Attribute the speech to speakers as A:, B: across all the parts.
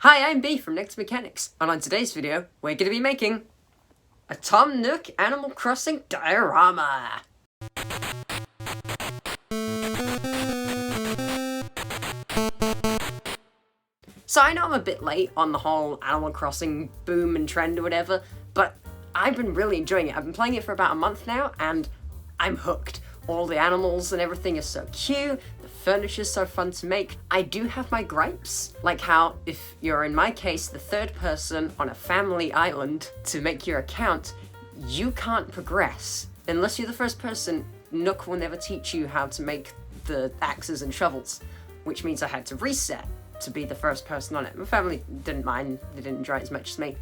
A: Hi, I'm B from Next Mechanics, and on today's video, we're going to be making a Tom Nook Animal Crossing diorama. So I know I'm a bit late on the whole Animal Crossing boom and trend or whatever, but I've been really enjoying it. I've been playing it for about a month now, and I'm hooked. All the animals and everything is so cute, the furniture's so fun to make. I do have my gripes, like how if you're, in my case, the third person on a family island to make your account, you can't progress. Unless you're the first person, Nook will never teach you how to make the axes and shovels, which means I had to reset to be the first person on it. My family didn't mind, they didn't enjoy it as much as me,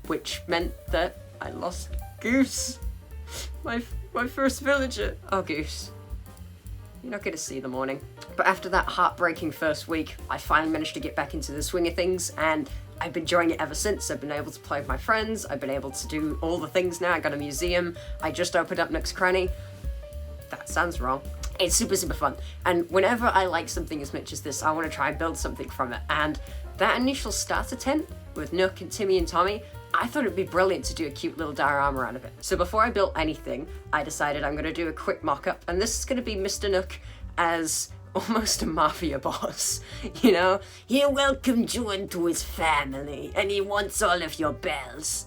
A: which meant that I lost Goose. My first villager. Oh, Goose. You're not going to see the morning. But after that heartbreaking first week, I finally managed to get back into the swing of things, and I've been enjoying it ever since. I've been able to play with my friends, I've been able to do all the things now. I got a museum, I just opened up Nook's Cranny. That sounds wrong. It's super fun. And whenever I like something as much as this, I want to try and build something from it. And that initial starter tent with Nook and Timmy and Tommy, I thought it'd be brilliant to do a cute little diorama out of it. So before I built anything, I decided I'm going to do a quick mock-up, and this is going to be Mr. Nook as almost a mafia boss, you know? He welcomed you into his family, and he wants all of your bells.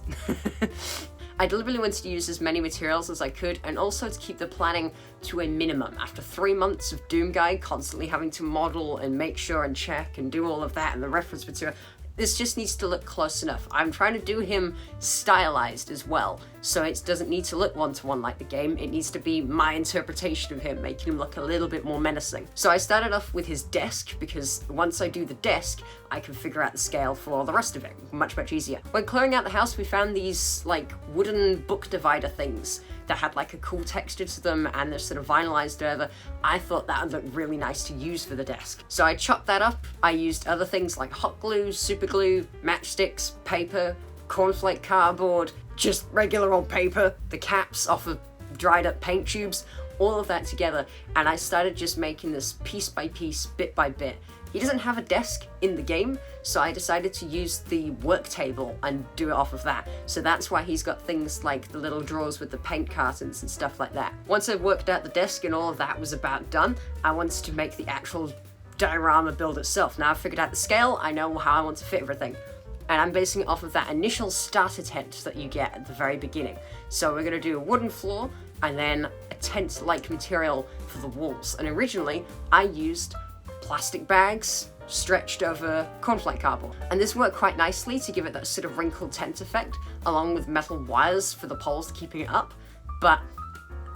A: I deliberately wanted to use as many materials as I could, and also to keep the planning to a minimum. After 3 months of Doom Guide, constantly having to model and make sure and check and do all of that, and the reference material, this just needs to look close enough. I'm trying to do him stylized as well, so it doesn't need to look one-to-one like the game. It needs to be my interpretation of him, making him look a little bit more menacing. So I started off with his desk, because once I do the desk, I can figure out the scale for all the rest of it. Much easier. When clearing out the house, we found these, like, wooden book divider things that had like a cool texture to them, and they're sort of vinylized over. I thought that would look really nice to use for the desk. So I chopped that up. I used other things like hot glue, super glue, matchsticks, paper, cornflake cardboard, just regular old paper, the caps off of dried up paint tubes, all of that together, and I started just making this piece by piece, bit by bit. He doesn't have a desk in the game, so I decided to use the work table and do it off of that. So that's why he's got things like the little drawers with the paint cartons and stuff like that. Once I worked out the desk and all of that was about done, I wanted to make the actual diorama build itself. Now I've figured out the scale, I know how I want to fit everything. And I'm basing it off of that initial starter tent that you get at the very beginning. So we're gonna do a wooden floor and then a tent-like material for the walls. And originally, I used plastic bags stretched over cornflake cardboard. And this worked quite nicely to give it that sort of wrinkled tent effect, along with metal wires for the poles keeping it up. But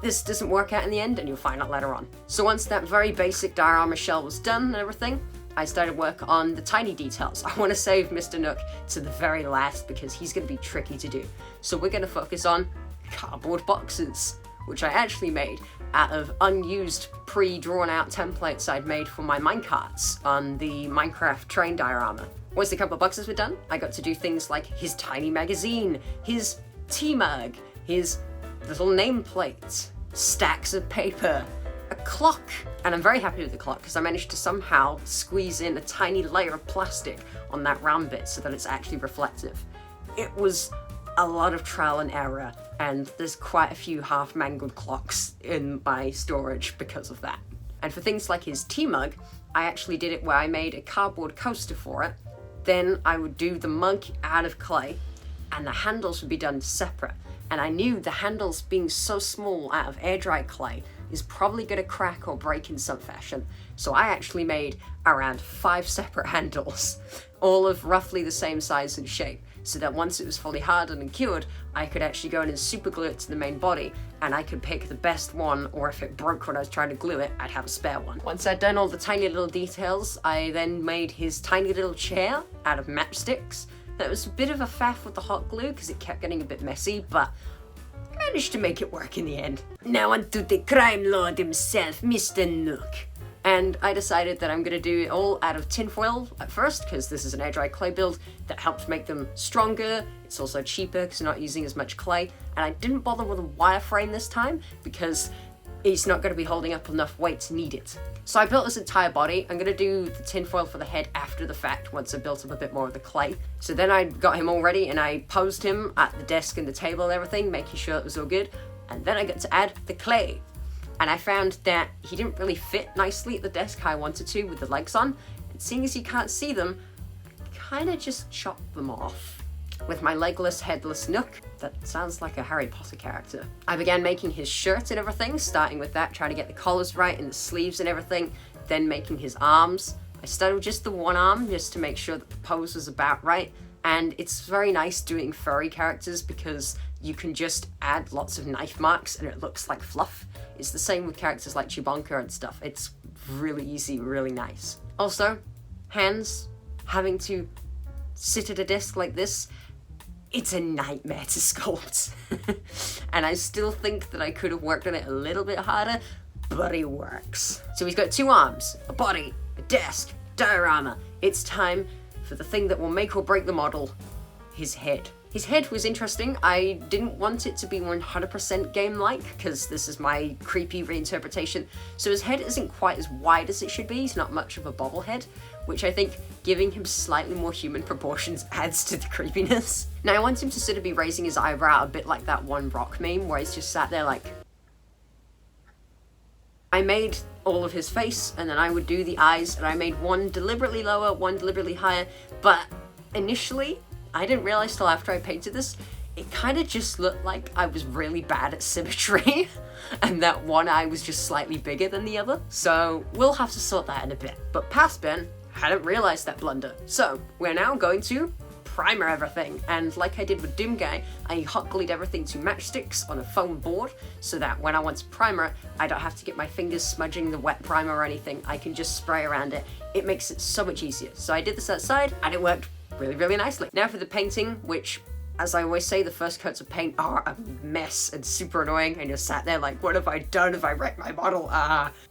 A: this doesn't work out in the end, and you'll find out later on. So once that very basic diorama shell was done and everything, I started work on the tiny details. I want to save Mr. Nook to the very last because he's going to be tricky to do. So we're going to focus on cardboard boxes, which I actually made out of unused pre-drawn out templates I'd made for my minecarts on the Minecraft train diorama. Once a couple of boxes were done, I got to do things like his tiny magazine, his tea mug, his little nameplate, stacks of paper, a clock. And I'm very happy with the clock because I managed to somehow squeeze in a tiny layer of plastic on that round bit so that it's actually reflective. It was a lot of trial and error, and there's quite a few half-mangled clocks in my storage because of that. And for things like his tea mug, I actually did it where I made a cardboard coaster for it. Then I would do the mug out of clay, and the handles would be done separate. And I knew the handles being so small out of air-dried clay is probably going to crack or break in some fashion. So I actually made around 5 separate handles, all of roughly the same size and shape, so that once it was fully hardened and cured, I could actually go in and super glue it to the main body, and I could pick the best one, or if it broke when I was trying to glue it, I'd have a spare one. Once I'd done all the tiny little details, I then made his tiny little chair out of matchsticks. That was a bit of a faff with the hot glue because it kept getting a bit messy, but I managed to make it work in the end. Now onto the crime lord himself, Mr. Nook. And I decided that I'm going to do it all out of tinfoil at first, because this is an air-dry clay build that helps make them stronger. It's also cheaper because you're not using as much clay. And I didn't bother with a wireframe this time because it's not going to be holding up enough weight to need it. So I built this entire body. I'm going to do the tinfoil for the head after the fact once I built up a bit more of the clay. So then I got him all ready and I posed him at the desk and the table and everything, making sure it was all good. And then I got to add the clay. And I found that he didn't really fit nicely at the desk how I wanted to with the legs on. And seeing as you can't see them, I kind of just chopped them off. With my legless, headless Nook. That sounds like a Harry Potter character. I began making his shirt and everything, starting with that, trying to get the collars right and the sleeves and everything, then making his arms. I started with just the one arm, just to make sure that the pose was about right, and it's very nice doing furry characters because you can just add lots of knife marks and it looks like fluff. It's the same with characters like Chewbacca and stuff. It's really easy, really nice. Also, hands, having to sit at a desk like this, it's a nightmare to sculpt. And I still think that I could have worked on it a little bit harder, but it works. So he's got 2 arms, a body, a desk, diorama. It's time for the thing that will make or break the model, his head. His head was interesting. I didn't want it to be 100% game-like, because this is my creepy reinterpretation. So his head isn't quite as wide as it should be. He's not much of a bobblehead, which I think giving him slightly more human proportions adds to the creepiness. Now I want him to sort of be raising his eyebrow a bit like that one Rock meme, where he's just sat there like... I made all of his face, and then I would do the eyes, and I made one deliberately lower, one deliberately higher, but initially, I didn't realize till after I painted this, it kind of just looked like I was really bad at symmetry, and that one eye was just slightly bigger than the other. So we'll have to sort that in a bit. But past Ben hadn't realized that blunder. So we're now going to primer everything, and like I did with Doomguy, I hot glued everything to matchsticks on a foam board so that when I want to primer, I don't have to get my fingers smudging the wet primer or anything. I can just spray around it. It makes it so much easier. So I did this outside, and it worked really, really nicely. Now for the painting, which, as I always say, the first coats of paint are a mess and super annoying, and you're sat there like, what have I done? Have I wrecked my model?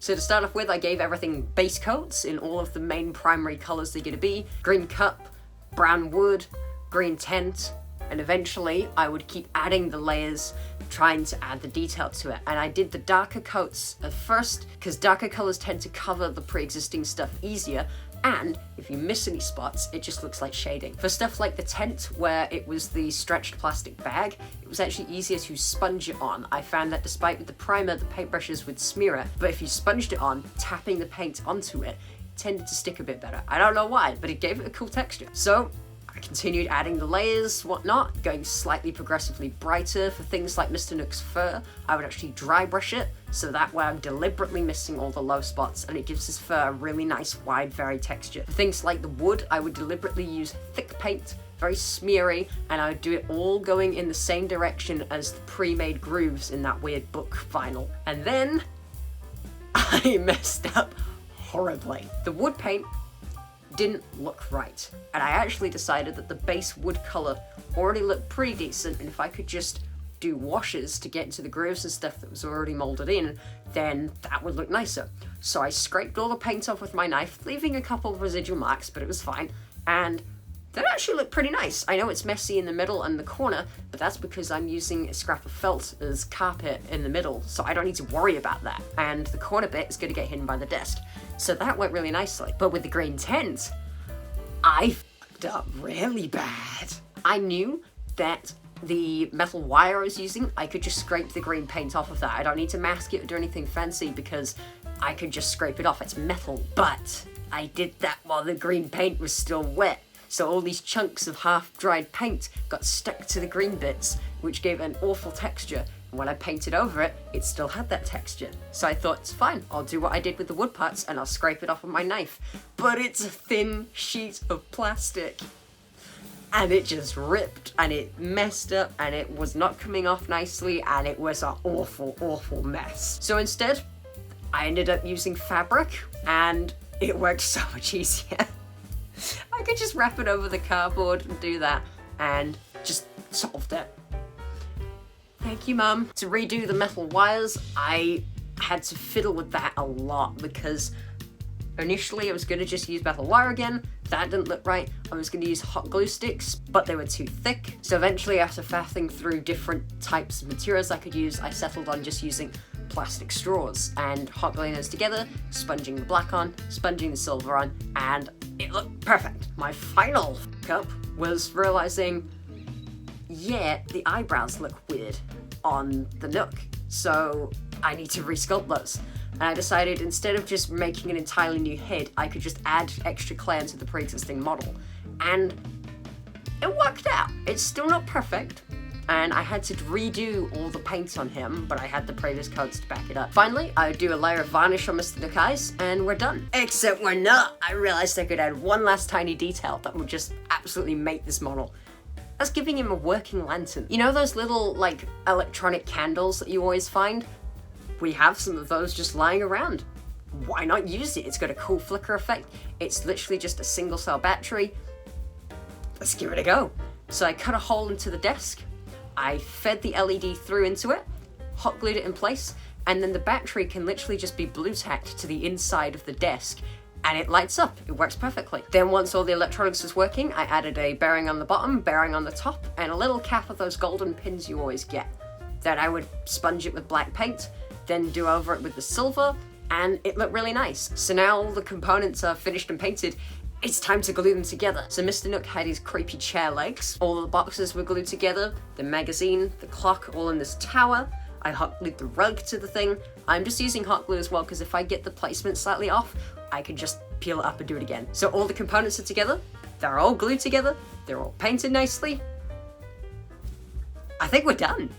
A: So to start off with, I gave everything base coats in all of the main primary colors they're gonna be. Green cup, brown wood, green tent, and eventually I would keep adding the layers, trying to add the detail to it. And I did the darker coats at first, because darker colors tend to cover the pre-existing stuff easier, and if you miss any spots, it just looks like shading. For stuff like the tent, where it was the stretched plastic bag, it was actually easier to sponge it on. I found that despite with the primer, the paintbrushes would smear it, but if you sponged it on, tapping the paint onto it, tended to stick a bit better. I don't know why, but it gave it a cool texture. So I continued adding the layers, whatnot, going slightly progressively brighter. For things like Mr. Nook's fur, I would actually dry brush it, so that way I'm deliberately missing all the low spots, and it gives his fur a really nice, wide, varied texture. For things like the wood, I would deliberately use thick paint, very smeary, and I would do it all going in the same direction as the pre-made grooves in that weird book vinyl. And then I messed up horribly. The wood paint didn't look right, and I actually decided that the base wood color already looked pretty decent, and if I could just do washes to get into the grooves and stuff that was already molded in, then that would look nicer. So I scraped all the paint off with my knife, leaving a couple of residual marks, but it was fine, and that actually looked pretty nice. I know it's messy in the middle and the corner, but that's because I'm using a scrap of felt as carpet in the middle, so I don't need to worry about that. And the corner bit is going to get hidden by the desk. So that went really nicely. But with the green tent, I fucked up really bad. I knew that the metal wire I was using, I could just scrape the green paint off of that. I don't need to mask it or do anything fancy because I could just scrape it off. It's metal. But I did that while the green paint was still wet. So all these chunks of half-dried paint got stuck to the green bits, which gave an awful texture. And when I painted over it, it still had that texture. So I thought, it's fine, I'll do what I did with the wood parts and I'll scrape it off with my knife. But it's a thin sheet of plastic. And it just ripped, and it messed up, and it was not coming off nicely, and it was an awful, awful mess. So instead, I ended up using fabric, and it worked so much easier. I could just wrap it over the cardboard and do that, and just solved it. Thank you, Mum. To redo the metal wires, I had to fiddle with that a lot, because initially I was going to just use metal wire again. That didn't look right. I was going to use hot glue sticks, but they were too thick. So eventually, after faffing through different types of materials I could use, I settled on just using plastic straws and hot gluing those together, sponging the black on, sponging the silver on, and it looked perfect. My final up was realizing, yeah, the eyebrows look weird on the Nook, so I need to resculpt those. And I decided instead of just making an entirely new head, I could just add extra clay onto the pre-existing model. And it worked out. It's still not perfect, and I had to redo all the paint on him, but I had the previous coats to back it up. Finally, I would do a layer of varnish on Mr. Nook eyes, and we're done. Except we're not. I realized I could add one last tiny detail that would just absolutely make this model. That's giving him a working lantern. You know those little, like, electronic candles that you always find? We have some of those just lying around. Why not use it? It's got a cool flicker effect. It's literally just a single cell battery. Let's give it a go. So I cut a hole into the desk. I fed the LED through into it, hot glued it in place, and then the battery can literally just be blue tacked to the inside of the desk, and it lights up. It works perfectly. Then once all the electronics was working, I added a bearing on the bottom, bearing on the top, and a little cap of those golden pins you always get. Then I would sponge it with black paint, then do over it with the silver, and it looked really nice. So now all the components are finished and painted. It's time to glue them together. So Mr. Nook had his creepy chair legs. All the boxes were glued together, the magazine, the clock, all in this tower. I hot glued the rug to the thing. I'm just using hot glue as well, because if I get the placement slightly off, I can just peel it up and do it again. So all the components are together, they're all glued together, they're all painted nicely. I think we're done.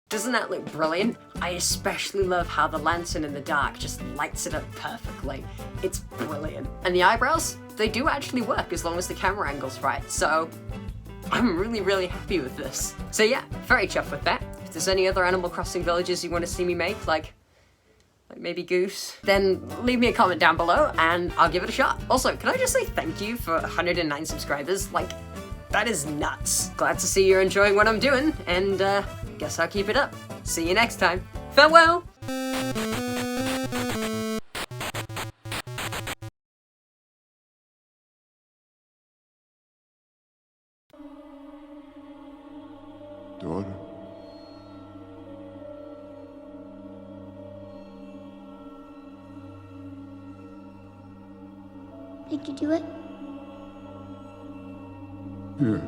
A: Doesn't that look brilliant? I especially love how the lantern in the dark just lights it up perfectly. It's brilliant. And the eyebrows, they do actually work as long as the camera angle's right, so I'm really happy with this. So yeah, very chuffed with that. If there's any other Animal Crossing villages you want to see me make, like maybe Goose, then leave me a comment down below and I'll give it a shot. Also, can I just say thank you for 109 subscribers? Like, that is nuts. Glad to see you're enjoying what I'm doing, and guess I'll keep it up. See you next time. Farewell!
B: Daughter.
C: Did you do it?
B: Yes.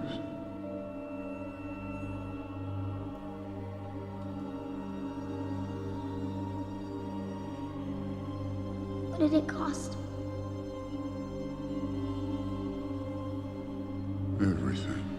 C: What did it cost?
B: Everything.